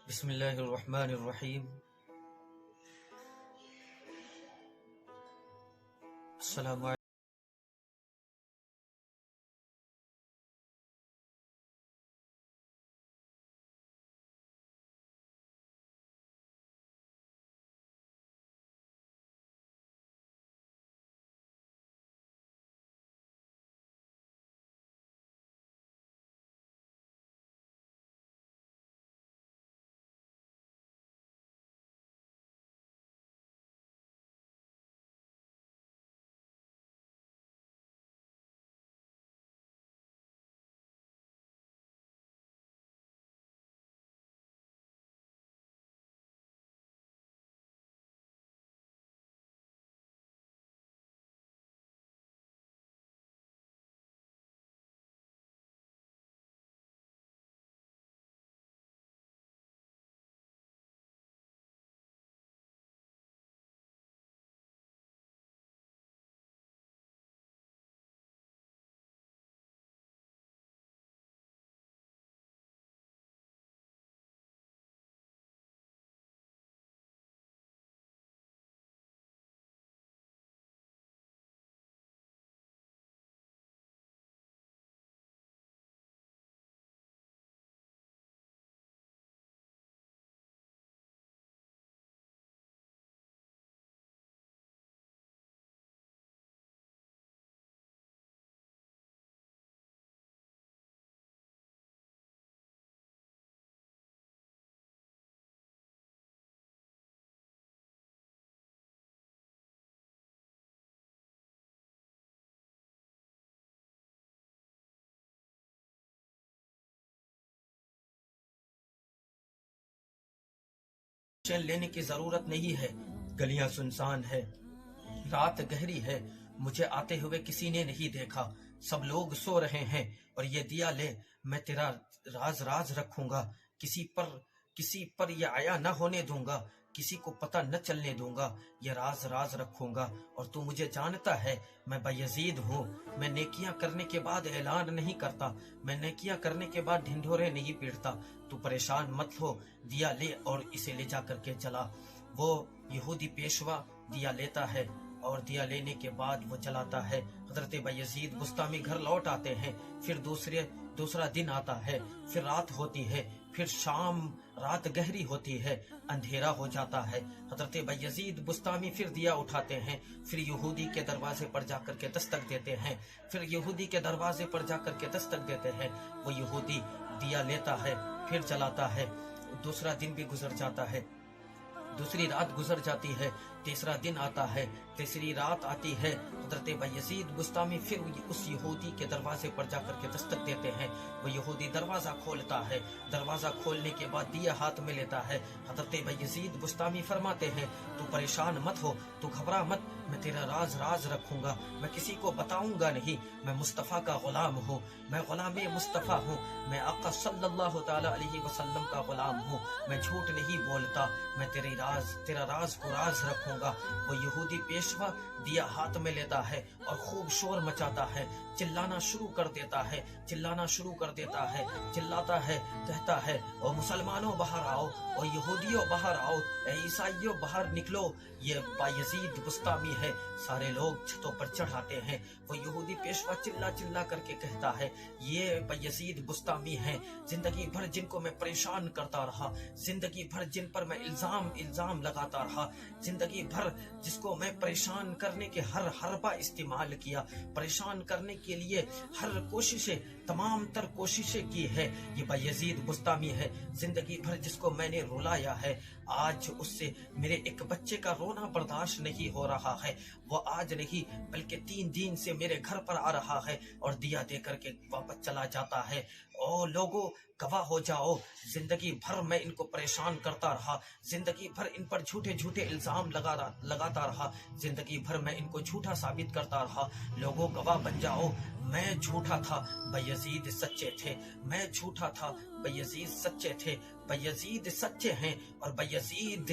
بسم اللہ الرحمن الرحیم۔ السلام علیکم۔ چین لینے کی ضرورت نہیں ہے، گلیاں سنسان ہے، رات گہری ہے، مجھے آتے ہوئے کسی نے نہیں دیکھا، سب لوگ سو رہے ہیں، اور یہ دیا لے، میں تیرا راز رکھوں گا، کسی پر یہ عیا نہ ہونے دوں گا، کسی کو پتہ نہ چلنے دوں گا، یہ راز رکھوں گا، اور تو مجھے جانتا ہے، میں بایزید ہوں، میں نیکیاں کرنے کے بعد اعلان نہیں کرتا، میں نیکیاں کرنے کے بعد ڈھنڈورے نہیں پیٹتا، تو پریشان مت ہو، دیا لے اور اسے لے جا کر کے جلا۔ وہ یہودی پیشوا دیا لیتا ہے اور دیا لینے کے بعد وہ جلاتا ہے۔ حضرت بایزید بسطامی گھر لوٹ آتے ہیں، پھر دوسرا دن آتا ہے، پھر رات ہوتی ہے، پھر شام، رات گہری ہوتی ہے، اندھیرا ہو جاتا ہے۔ حضرت بایزید بسطامی پھر دیا اٹھاتے ہیں، پھر یہودی کے دروازے پر جا کر کے دستک دیتے ہیں، وہ یہودی دیا لیتا ہے، پھر جلاتا ہے۔ دوسرا دن بھی گزر جاتا ہے، دوسری رات گزر جاتی ہے، تیسرا دن آتا ہے، تیسری رات آتی ہے۔ حضرت بایزید بسطامی پھر اس یہودی کے دروازے پر جا کر کے دستک دیتے ہیں، وہ یہودی دروازہ کھولتا ہے، دروازہ کھولنے کے بعد دیا ہاتھ میں لیتا ہے۔ حضرت بایزید بسطامی فرماتے ہیں، تو پریشان مت ہو، تو گھبرا مت، میں تیرا راز رکھوں گا، میں کسی کو بتاؤں گا نہیں، میں مصطفیٰ کا غلام ہوں، میں غلام مصطفیٰ ہوں، میں آقا صلی اللہ تعالی علیہ وسلم کا غلام ہوں، میں جھوٹ نہیں بولتا، میں تیرا راز کو راز رکھوں گا۔ وہ یہودی پیشوا دیا ہاتھ میں لیتا ہے اور خوب شور مچاتا ہے، چلانا شروع کر دیتا ہے، چلاتا ہے، کہتا ہے، او مسلمانوں باہر آؤ، او یہودیوں باہر آؤ، اے عیسائیوں باہر نکلو، یہ بایزید بسطامی ہے۔ سارے لوگ چھتوں پر چڑھ آتے ہیں، وہ یہودی پیشوا چلا کر کے کہتا ہے، یہ بایزید بسطامی ہے، زندگی بھر جن کو میں پریشان کرتا رہا، زندگی بھر جن پر میں الزام لگاتا رہا، زندگی بھر جس کو میں پریشان کرنے کے ہر حربہ استعمال کیا، پریشان کرنے کے لیے ہر تمام تر کوششیں کی ہے، یہ بایزید بسطامی ہے۔ زندگی بھر جس کو میں نے رلایا ہے، آج اس سے میرے ایک بچے کا رونا برداشت نہیں ہو رہا ہے، وہ آج نہیں بلکہ 3 دن سے میرے گھر پر آ رہا ہے اور دیا دے کر کے واپس چلا جاتا ہے۔ او لوگوں گواہ ہو جاؤ، زندگی بھر میں ان کو پریشان کرتا رہا، زندگی بھر ان پر جھوٹے الزام لگاتا رہا، زندگی بھر میں ان کو جھوٹا ثابت کرتا رہا۔ لوگوں گواہ بن جاؤ، میں جھوٹا تھا، بایزید سچے تھے، میں جھوٹا تھا، بایزید سچے تھے، بایزید سچے ہیں، اور بایزید